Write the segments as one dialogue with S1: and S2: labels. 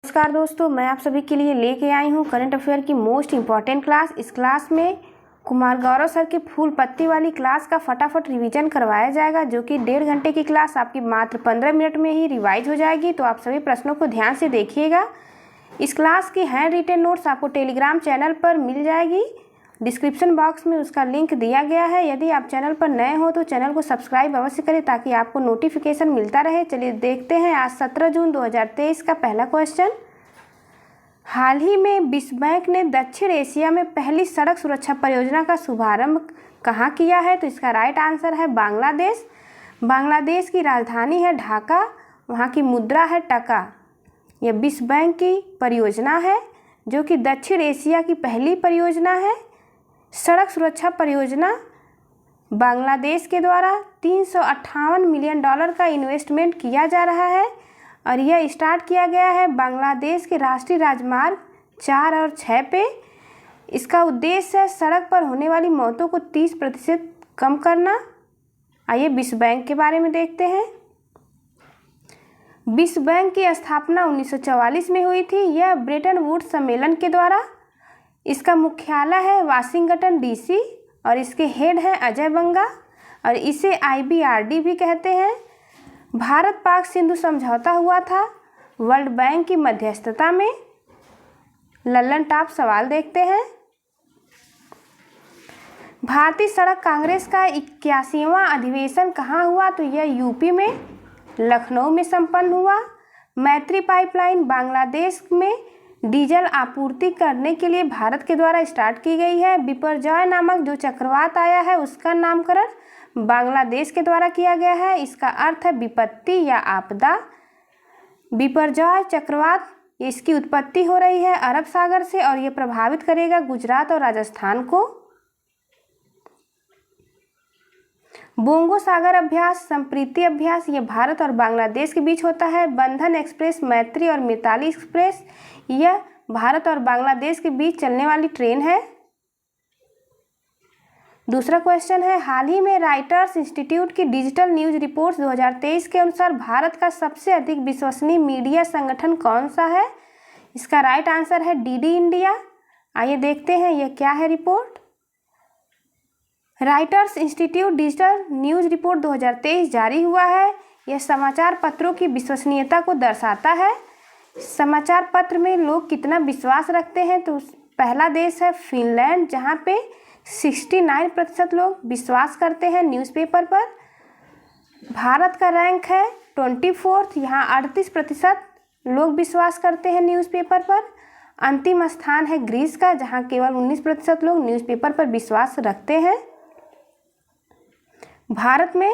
S1: नमस्कार दोस्तों, मैं आप सभी के लिए लेके आई हूँ करंट अफेयर की मोस्ट इम्पॉर्टेंट क्लास। इस क्लास में कुमार गौरव सर की फूल पत्ती वाली क्लास का फटाफट रिवीजन करवाया जाएगा, जो कि 1.5 घंटे की क्लास आपकी मात्र 15 मिनट में ही रिवाइज हो जाएगी। तो आप सभी प्रश्नों को ध्यान से देखिएगा। इस क्लास की हैंड रिटेन नोट्स आपको टेलीग्राम चैनल पर मिल जाएगी। डिस्क्रिप्शन बॉक्स में उसका लिंक दिया गया है। यदि आप चैनल पर नए हो तो चैनल को सब्सक्राइब अवश्य करें ताकि आपको नोटिफिकेशन मिलता रहे। चलिए देखते हैं आज 17 जून 2023 का पहला क्वेश्चन। हाल ही में विश्व बैंक ने दक्षिण एशिया में पहली सड़क सुरक्षा परियोजना का शुभारंभ कहाँ किया है? तो इसका राइट आंसर है बांग्लादेश। बांग्लादेश की राजधानी है ढाका, वहाँ की मुद्रा है टका। यह विश्व बैंक की परियोजना है जो कि दक्षिण एशिया की पहली परियोजना है। सड़क सुरक्षा परियोजना बांग्लादेश के द्वारा $358 मिलियन का इन्वेस्टमेंट किया जा रहा है और यह स्टार्ट किया गया है बांग्लादेश के राष्ट्रीय राजमार्ग 4 और 6 पे। इसका उद्देश्य है सड़क पर होने वाली मौतों को 30% कम करना। आइए विश्व बैंक के बारे में देखते हैं। विश्व बैंक की स्थापना 1944 में हुई थी। यह ब्रेटन वुड्स सम्मेलन के द्वारा। इसका मुख्यालय है वाशिंगटन डीसी और इसके हेड हैं अजय बंगा और इसे IBRD भी कहते हैं। भारत पाक सिंधु समझौता हुआ था वर्ल्ड बैंक की मध्यस्थता में। लल्लन टॉप सवाल देखते हैं। भारतीय सड़क कांग्रेस का 81वां अधिवेशन कहाँ हुआ? तो यह यूपी में लखनऊ में संपन्न हुआ। मैत्री पाइपलाइन बांग्लादेश में डीजल आपूर्ति करने के लिए भारत के द्वारा स्टार्ट की गई है। बिपरजॉय नामक जो चक्रवात आया है उसका नामकरण बांग्लादेश के द्वारा किया गया है। इसका अर्थ है विपत्ति या आपदा। बिपरजॉय चक्रवात इसकी उत्पत्ति हो रही है अरब सागर से और ये प्रभावित करेगा गुजरात और राजस्थान को। बोंगो सागर अभ्यास संप्रीति अभ्यास ये भारत और बांग्लादेश के बीच होता है। बंधन एक्सप्रेस, मैत्री और मिताली एक्सप्रेस यह भारत और बांग्लादेश के बीच चलने वाली ट्रेन है। दूसरा क्वेश्चन है, हाल ही में राइटर्स इंस्टीट्यूट की डिजिटल न्यूज रिपोर्ट्स 2023 के अनुसार भारत का सबसे अधिक विश्वसनीय मीडिया संगठन कौन सा है? इसका राइट आंसर है DD इंडिया। आइए देखते हैं यह क्या है report. Writers institute digital news report 2023 जारी हुआ है। यह समाचार पत्रों की विश्वसनीयता को दर्शाता है। समाचार पत्र में लोग कितना विश्वास रखते हैं? तो पहला देश है फिनलैंड, जहाँ पे 69% लोग विश्वास करते हैं न्यूज़पेपर पर। भारत का रैंक है 24th, यहाँ 38% लोग विश्वास करते हैं न्यूज़पेपर पर। अंतिम स्थान है ग्रीस का, जहाँ केवल 19% लोग न्यूज़पेपर पर विश्वास रखते हैं। भारत में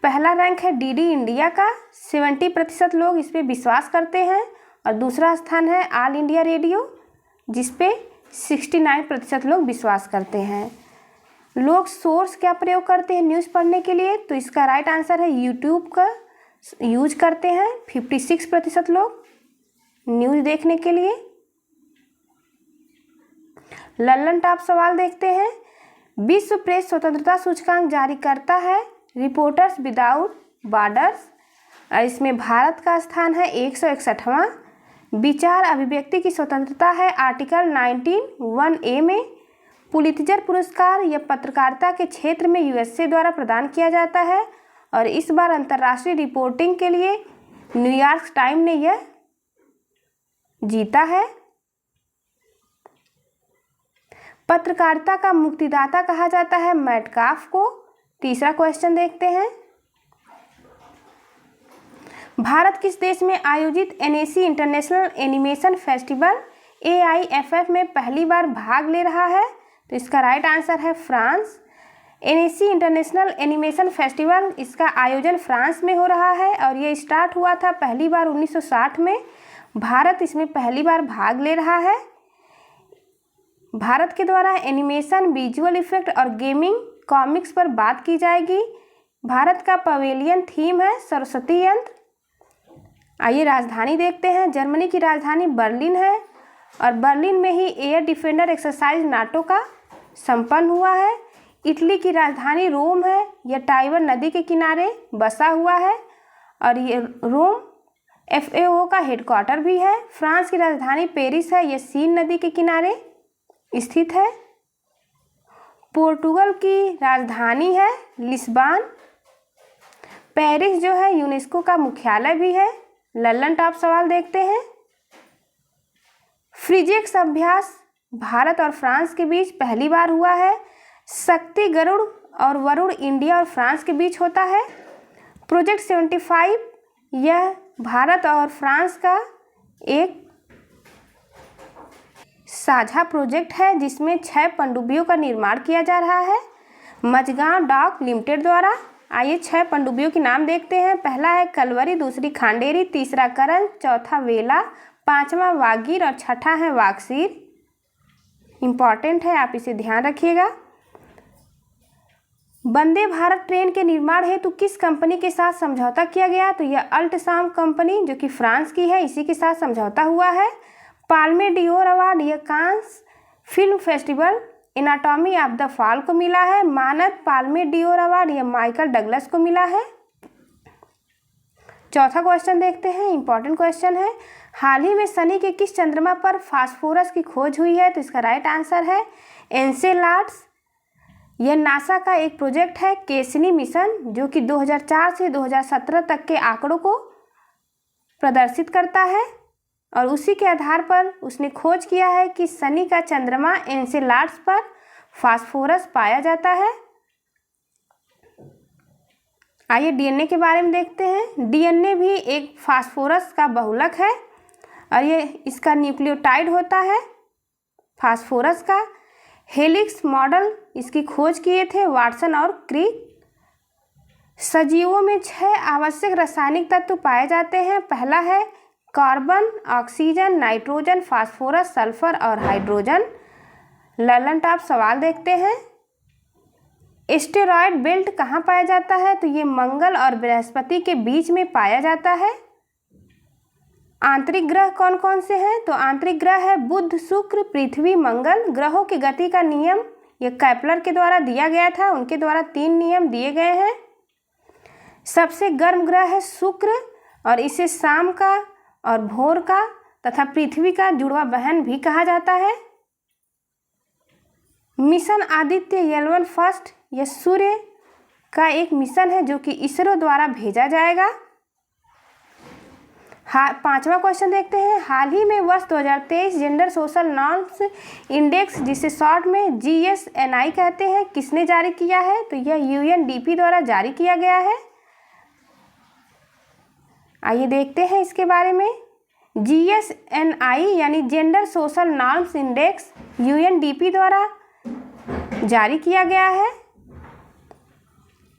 S1: पहला रैंक है DD इंडिया का, 70% लोग इस पे विश्वास करते हैं और दूसरा स्थान है ऑल इंडिया रेडियो जिस पे 69% लोग विश्वास करते हैं। लोग सोर्स क्या प्रयोग करते हैं न्यूज़ पढ़ने के लिए? तो इसका राइट आंसर है यूट्यूब का यूज करते हैं 56% लोग न्यूज़ देखने के लिए। लल्लन टॉप सवाल देखते हैं। विश्व प्रेस स्वतंत्रता सूचकांक जारी करता है रिपोर्टर्स विदाउट बॉर्डर्स और इसमें भारत का स्थान है 161वां। विचार अभिव्यक्ति की स्वतंत्रता है आर्टिकल 19(1)A में। पुलित्जर पुरस्कार यह पत्रकारिता के क्षेत्र में USA द्वारा प्रदान किया जाता है और इस बार अंतर्राष्ट्रीय रिपोर्टिंग के लिए न्यूयॉर्क टाइम ने यह जीता है। पत्रकारिता का मुक्तिदाता कहा जाता है मैटकाफ को। तीसरा क्वेश्चन देखते हैं। भारत किस देश में आयोजित NAC international animation festival AIFF में पहली बार भाग ले रहा है? तो इसका राइट आंसर है France. NAC international animation festival इसका आयोजन फ्रांस में हो रहा है और ये स्टार्ट हुआ था पहली बार 1960 में। भारत इसमें पहली बार भाग ले रहा है। भारत के द्वारा एनिमेशन, विजुअल इफेक्ट और गेमिंग कॉमिक्स पर बात की जाएगी। भारत का पवेलियन थीम है सरस्वती यंत्र। आइए राजधानी देखते हैं। जर्मनी की राजधानी बर्लिन है और बर्लिन में ही एयर डिफेंडर एक्सरसाइज नाटो का संपन्न हुआ है। इटली की राजधानी रोम है। यह टाइबर नदी के किनारे बसा हुआ है और ये रोम FAO का हेडक्वार्टर भी है। फ्रांस की राजधानी पेरिस है, यह सीन नदी के किनारे स्थित है। पोर्टुगल की राजधानी है लिस्बन। पेरिस जो है यूनेस्को का मुख्यालय भी है। लल्लन टॉप सवाल देखते हैं। फ्रिजेक्स अभ्यास भारत और फ्रांस के बीच पहली बार हुआ है। शक्ति गरुड़ और वरुण इंडिया और फ्रांस के बीच होता है। प्रोजेक्ट 75 यह भारत और फ्रांस का एक साझा प्रोजेक्ट है जिसमें 6 पनडुब्बियों का निर्माण किया जा रहा है मझगांव डॉक लिमिटेड द्वारा। आइए 6 पनडुब्बियों के नाम देखते हैं। पहला है कलवरी, दूसरी खांडेरी, तीसरा करण, चौथा वेला, पांचवा वागीर और छठा है वागसीर। इम्पॉर्टेंट है, आप इसे ध्यान रखिएगा। वंदे भारत ट्रेन के निर्माण हेतु किस कंपनी के साथ समझौता किया गया? तो यह अल्टसाम कंपनी जो कि फ्रांस की है, इसी के साथ समझौता हुआ है। पाल्मे डियोर अवार्ड यह Cannes film festival anatomy of the fall को मिला है। मानद पाल्मे डियोर अवार्ड यह माइकल डगलस को मिला है। चौथा क्वेश्चन देखते हैं, इंपॉर्टेंट क्वेश्चन है। हाल ही में शनि के किस चंद्रमा पर फास्फोरस की खोज हुई है? तो इसका राइट आंसर है एनसेलाड्स। यह नासा का एक प्रोजेक्ट है कैसिनी मिशन जो कि 2004 से 2017 तक के आंकड़ों को प्रदर्शित करता है और उसी के आधार पर उसने खोज किया है कि शनि का चंद्रमा एनसेलाड्स पर फास्फोरस पाया जाता है। आइए डीएनए के बारे में देखते हैं। डीएनए भी एक फास्फोरस का बहुलक है और ये इसका न्यूक्लियोटाइड होता है फास्फोरस का। हेलिक्स मॉडल इसकी खोज किए थे वाटसन और क्रिक। सजीवों में 6 आवश्यक रासायनिक तत्व पाए जाते हैं। पहला है carbon, oxygen, nitrogen, phosphorus, sulphur और हाइड्रोजन। ललन टॉप सवाल देखते हैं। एस्टेरॉयड बेल्ट कहाँ पाया जाता है? तो ये मंगल और बृहस्पति के बीच में पाया जाता है। आंतरिक ग्रह कौन कौन से हैं? तो आंतरिक ग्रह है बुध, शुक्र, पृथ्वी, मंगल। ग्रहों की गति का नियम ये कैप्लर के द्वारा दिया गया था, उनके द्वारा 3 नियम दिए गए हैं। सबसे गर्म ग्रह है शुक्र और इसे शाम का और भोर का तथा पृथ्वी का जुड़वा बहन भी कहा जाता है। मिशन आदित्य L1 फर्स्ट यह सूर्य का एक मिशन है जो कि इसरो द्वारा भेजा जाएगा। पांचवा क्वेश्चन देखते हैं। हाल ही में वर्ष 2023 जेंडर सोशल नॉर्म्स इंडेक्स जिसे शॉर्ट में GSNI कहते हैं किसने जारी किया है? तो यह UNDP द्वारा जारी किया गया है। आइए देखते हैं इसके बारे में। GSNI यानी gender social norms index UNDP द्वारा जारी किया गया है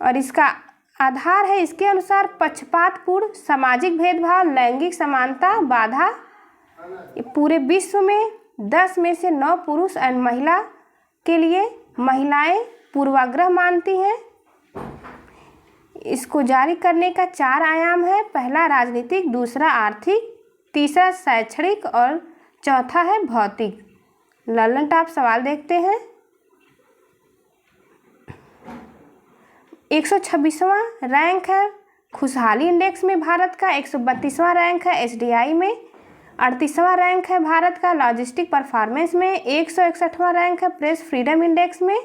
S1: और इसका आधार है इसके अनुसार पक्षपातपूर्ण सामाजिक भेदभाव, लैंगिक समानता बाधा। पूरे विश्व में 10 में से 9 पुरुष और महिला के लिए महिलाएं पूर्वाग्रह मानती हैं। इसको जारी करने का 4 आयाम है। पहला राजनीतिक, दूसरा आर्थिक, तीसरा शैक्षणिक और चौथा है भौतिक। ललन टॉप सवाल देखते हैं। 126वां रैंक है खुशहाली इंडेक्स में भारत का। 132वां रैंक है SDI में। 38वां रैंक है भारत का लॉजिस्टिक परफॉर्मेंस में। 161वां रैंक है प्रेस फ्रीडम इंडेक्स में।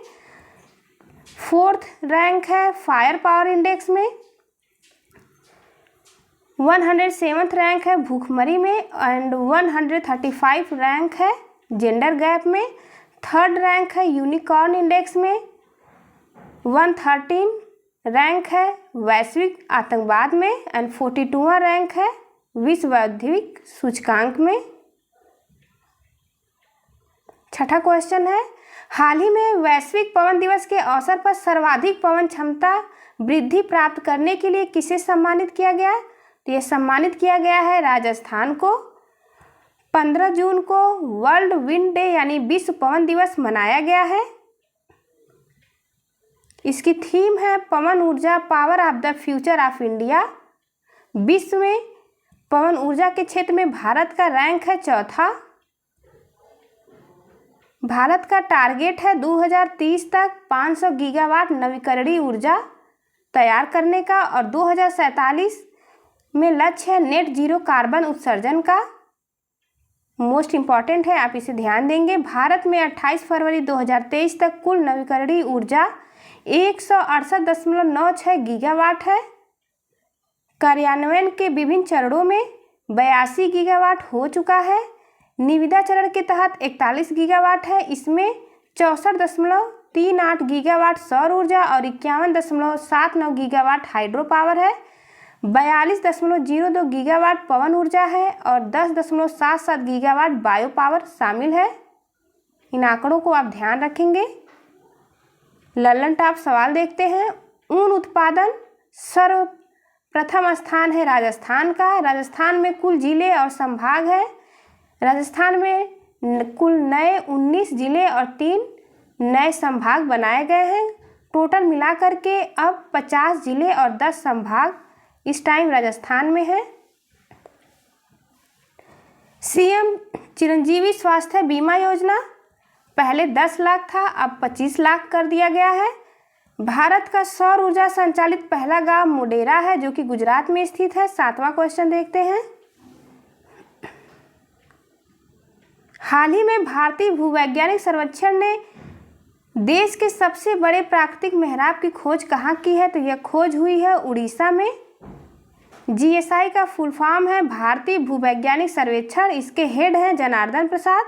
S1: 4th रैंक है फायर पावर इंडेक्स में। 107th रैंक है भूखमरी में एंड 135 रैंक है जेंडर गैप में। 3rd रैंक है यूनिकॉर्न इंडेक्स में। 113 रैंक है वैश्विक आतंकवाद में एंड 42वां रैंक है विश्व बौद्धिक सूचकांक में। छठा क्वेश्चन है। हाल ही में वैश्विक पवन दिवस के अवसर पर सर्वाधिक पवन क्षमता वृद्धि प्राप्त करने के लिए किसे सम्मानित किया गया? तो यह सम्मानित किया गया है राजस्थान को। 15 जून को वर्ल्ड विंड डे यानी विश्व पवन दिवस मनाया गया है। इसकी थीम है पवन ऊर्जा power of the future of India. विश्व में पवन ऊर्जा के क्षेत्र में भारत का रैंक है 4था। भारत का टारगेट है 2030 तक 500 गीगावाट नवीकरणीय ऊर्जा तैयार करने का और 2047 में लक्ष्य है नेट जीरो कार्बन उत्सर्जन का। मोस्ट इम्पॉर्टेंट है, आप इसे ध्यान देंगे। भारत में 28 फरवरी 2023 तक कुल नवीकरणीय ऊर्जा 168.96 गीगावाट है। कार्यान्वयन के विभिन्न चरणों में 82 गीगावाट हो चुका है। निविदा चरण के तहत 41 गीगावाट है। इसमें 64.38 गीगावाट सौर ऊर्जा और 51.79 गीगावाट हाइड्रो पावर है। 42.02 गीगावाट पवन ऊर्जा है और 10.77 गीगावाट बायो पावर शामिल है। इन आंकड़ों को आप ध्यान रखेंगे। लल्लन टॉप सवाल देखते हैं। ऊन उत्पादन सर्वप्रथम स्थान है राजस्थान का। राजस्थान में कुल जिले और संभाग है। राजस्थान में कुल नए 19 जिले और 3 नए संभाग बनाए गए हैं। टोटल मिलाकर के अब 50 जिले और 10 संभाग इस टाइम राजस्थान में है। सीएम चिरंजीवी स्वास्थ्य बीमा योजना पहले 10 लाख था, अब 25 लाख कर दिया गया है। भारत का सौर ऊर्जा संचालित पहला गांव मोढेरा है जो कि गुजरात में स्थित है। 7वां क्वेश्चन देखते हैं। हाल ही में भारतीय भूवैज्ञानिक सर्वेक्षण ने देश के सबसे बड़े प्राकृतिक मेहराब की खोज कहाँ की है? तो यह खोज हुई है उड़ीसा में। जीएसआई का फुल फॉर्म है भारतीय भूवैज्ञानिक सर्वेक्षण। इसके हेड हैं जनार्दन प्रसाद।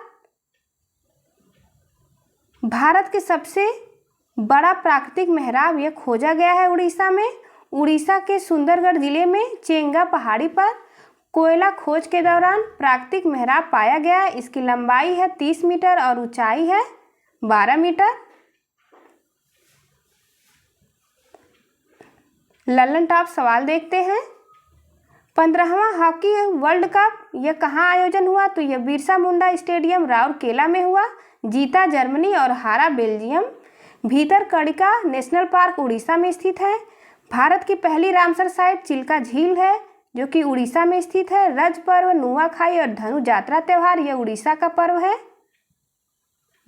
S1: भारत के सबसे बड़ा प्राकृतिक मेहराब यह खोजा गया है उड़ीसा में। उड़ीसा के सुंदरगढ़ जिले में चेंगा पहाड़ी पर कोयला खोज के दौरान प्राकृतिक मेहराब पाया गया। इसकी लंबाई है 30 मीटर और ऊंचाई है 12 मीटर। लल्लन टॉप सवाल देखते हैं। 15वां हॉकी वर्ल्ड कप यह कहाँ आयोजन हुआ? तो यह बिरसा मुंडा स्टेडियम राउरकेला में हुआ। जीता जर्मनी और हारा Belgium. Bhitarkanika national park Orissa में स्थित है। भारत की पहली रामसर साइट चिल्का झील है जो कि उड़ीसा में स्थित है। रज पर्व, नुआखाई और धनु जात्रा त्यौहार यह उड़ीसा का पर्व है।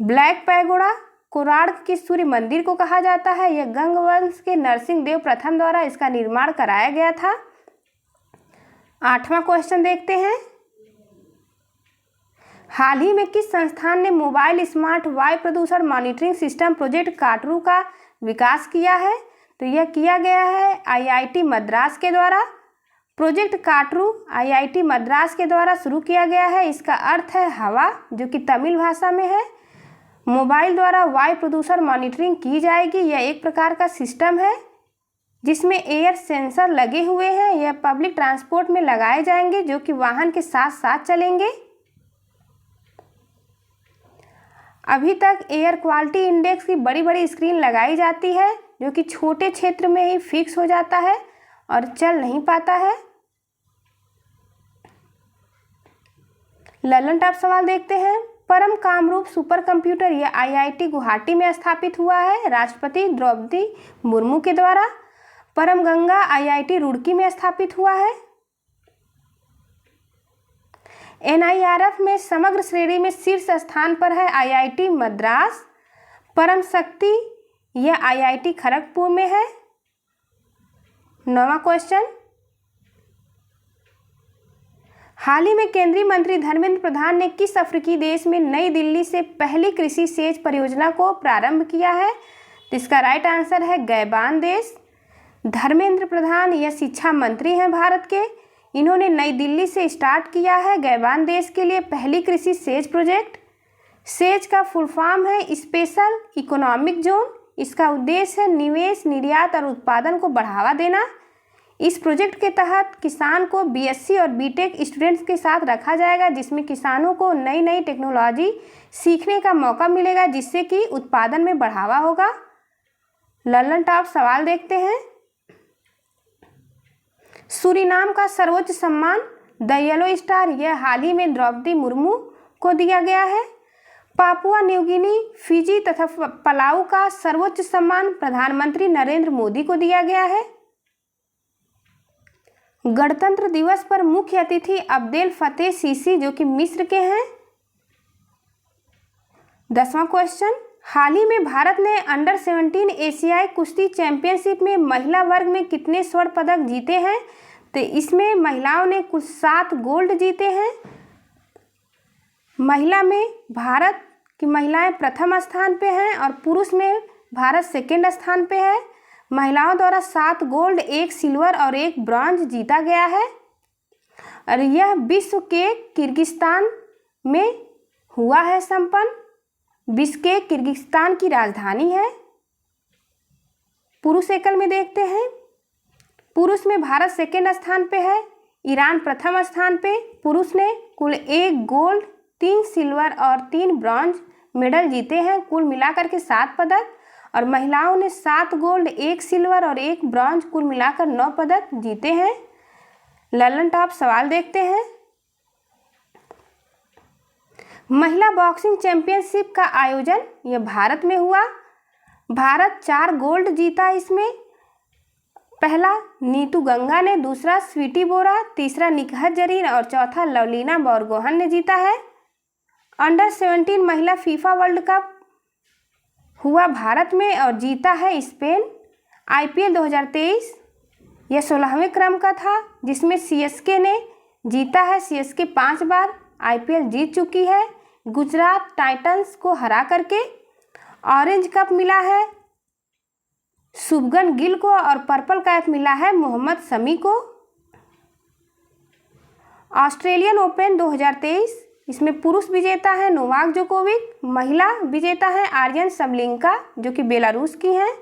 S1: ब्लैक पैगोडा कोणार्क के सूर्य मंदिर को कहा जाता है। यह गंग वंश के नरसिंह देव प्रथम द्वारा इसका निर्माण कराया गया था। 8वां क्वेश्चन देखते हैं। हाल ही में किस संस्थान ने मोबाइल स्मार्ट वायु प्रदूषण मॉनिटरिंग सिस्टम प्रोजेक्ट काटरू का विकास किया है? तो यह किया गया है आईआईटी मद्रास के द्वारा। प्रोजेक्ट काटरू आईआईटी मद्रास के द्वारा शुरू किया गया है। इसका अर्थ है हवा, जो कि तमिल भाषा में है। मोबाइल द्वारा वायु प्रदूषण मॉनिटरिंग की जाएगी। यह एक प्रकार का सिस्टम है जिसमें एयर सेंसर लगे हुए हैं। यह पब्लिक ट्रांसपोर्ट में लगाए जाएंगे जो कि वाहन के साथ साथ चलेंगे। अभी तक एयर क्वालिटी इंडेक्स की बड़ी बड़ी स्क्रीन लगाई जाती है जो कि छोटे क्षेत्र में ही फिक्स हो जाता है और चल नहीं पाता है। लल्लन टॉप सवाल देखते हैं। परम कामरूप सुपर कंप्यूटर यह आईआईटी गुवाहाटी में स्थापित हुआ है राष्ट्रपति द्रौपदी मुर्मू के द्वारा। परम गंगा आईआईटी रुड़की में स्थापित हुआ है। एनआईआरएफ में समग्र श्रेणी में शीर्ष स्थान पर है आईआईटी मद्रास। परम शक्ति यह आईआईटी खड़गपुर में है। 9वां क्वेश्चन। हाल ही में केंद्रीय मंत्री धर्मेंद्र प्रधान ने किस अफ्रीकी देश में नई दिल्ली से पहली कृषि सेच परियोजना को प्रारंभ किया है? तो इसका राइट आंसर है गैबान देश। धर्मेंद्र प्रधान यह शिक्षा मंत्री हैं भारत के। इन्होंने नई दिल्ली से स्टार्ट किया है गैबान देश के लिए पहली कृषि सेच प्रोजेक्ट। सेच का फुल फॉर्म है स्पेशल इकोनॉमिक जोन। इसका उद्देश्य है निवेश, निर्यात और उत्पादन को बढ़ावा देना। इस प्रोजेक्ट के तहत किसान को बीएससी और बीटेक स्टूडेंट्स के साथ रखा जाएगा जिसमें किसानों को नई नई टेक्नोलॉजी सीखने का मौका मिलेगा जिससे कि उत्पादन में बढ़ावा होगा। लल्लन टॉप सवाल देखते हैं। सूरीनाम का सर्वोच्च सम्मान द येलो स्टार यह हाल ही में द्रौपदी मुर्मू को दिया गया है। पापुआ न्यू गिनी, फिजी तथा पलाऊ का सर्वोच्च सम्मान प्रधानमंत्री नरेंद्र मोदी को दिया गया है। गणतंत्र दिवस पर मुख्य अतिथि अब्देल फतेह सीसी जो कि मिस्र के हैं। 10वां क्वेश्चन। हाल ही में भारत ने अंडर 17 एशियाई कुश्ती चैंपियनशिप में महिला वर्ग में कितने स्वर्ण पदक जीते हैं? तो इसमें महिलाओं ने कुल 7 गोल्ड जीते हैं। महिला में भारत की महिलाएं प्रथम स्थान पे हैं और पुरुष में भारत सेकंड स्थान पे है। महिलाओं द्वारा 7 गोल्ड, 1 सिल्वर और 1 ब्रॉन्ज जीता गया है और यह विश्व के किर्गिस्तान में हुआ है संपन्न। बिश्केक किर्गिस्तान की राजधानी है। पुरुष एकल में देखते हैं। पुरुष में भारत सेकेंड स्थान पे है, ईरान प्रथम स्थान पे। पुरुष ने कुल 1 गोल्ड, 3 सिल्वर और 3 ब्रॉन्ज मेडल जीते हैं, कुल मिलाकर के 7 पदक। और महिलाओं ने 7 गोल्ड, 1 सिल्वर और 1 ब्रॉन्ज, कुल मिलाकर 9 पदक जीते हैं। ललन टॉप सवाल देखते हैं। महिला बॉक्सिंग चैंपियनशिप का आयोजन यह भारत में हुआ। भारत 4 गोल्ड जीता इसमें। पहला नीतू गंगा ने, दूसरा स्वीटी बोरा, तीसरा निकहत जरीन और चौथा लवलीना बोरगोहन ने जीता है। अंडर 17 महिला फीफा वर्ल्ड कप हुआ भारत में और जीता है स्पेन। आईपीएल 2023 यह 16वें क्रम का था जिसमें सीएसके ने जीता है। सीएसके 5 बार आईपीएल जीत चुकी है गुजरात टाइटंस को हरा करके। ऑरेंज कप मिला है शुभगन गिल को और पर्पल कैप मिला है मोहम्मद शमी को। ऑस्ट्रेलियन ओपन 2023 इसमें पुरुष विजेता है नोवाक जोकोविक, महिला विजेता है आर्यन सबलिंका जो कि बेलारूस की हैं।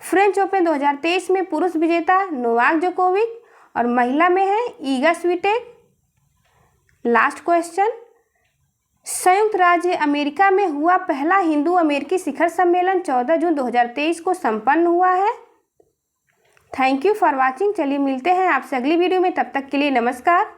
S1: फ्रेंच ओपन 2023 में पुरुष विजेता नोवाक जोकोविक और महिला में है ईगा स्विटेक। लास्ट क्वेश्चन, संयुक्त राज्य अमेरिका में हुआ पहला हिंदू अमेरिकी शिखर सम्मेलन 14 जून 2023 को संपन्न हुआ है। Thank you for watching. चलिए मिलते हैं आपसे अगली वीडियो में, तब तक के लिए नमस्कार।